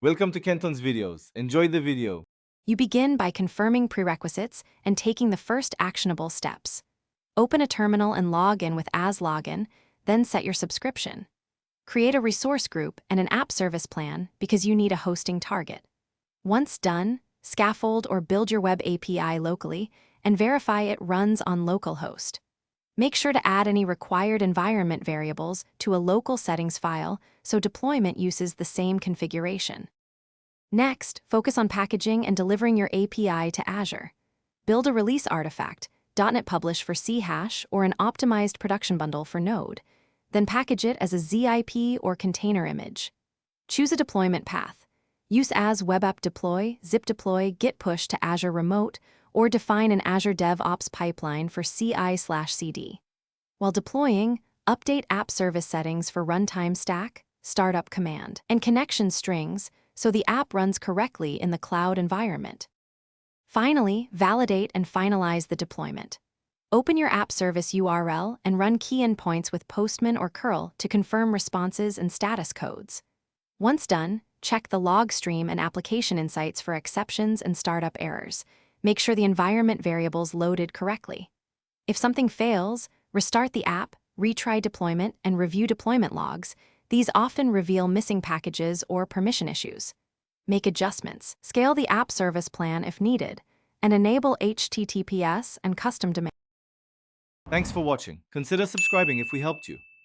Welcome to Kenton's videos. Enjoy the video. You begin by confirming prerequisites and taking the first actionable steps. Open a terminal and log in with As Login, then set your subscription. Create a resource group and an app service plan because you need a hosting target. Once done, scaffold or build your web API locally and verify it runs on localhost. Make sure to add any required environment variables to a local settings file so deployment uses the same configuration. Next, focus on packaging and delivering your API to Azure. Build a release artifact, .NET Publish for C# or an optimized production bundle for Node. Then package it as a ZIP or container image. Choose a deployment path. Use as web app deploy, zip deploy, git push to Azure Remote, or define an Azure DevOps pipeline for CI/CD. While deploying, update app service settings for runtime stack, startup command, and connection strings so the app runs correctly in the cloud environment. Finally, validate and finalize the deployment. Open your app service URL and run key endpoints with Postman or curl to confirm responses and status codes. Once done, check the log stream and application insights for exceptions and startup errors. Make sure the environment variables loaded correctly. If something fails, restart the app, retry deployment, and review deployment logs. These often reveal missing packages or permission issues. Make adjustments, scale the app service plan if needed, and enable HTTPS and custom domain. Thanks for watching. Consider subscribing if we helped you.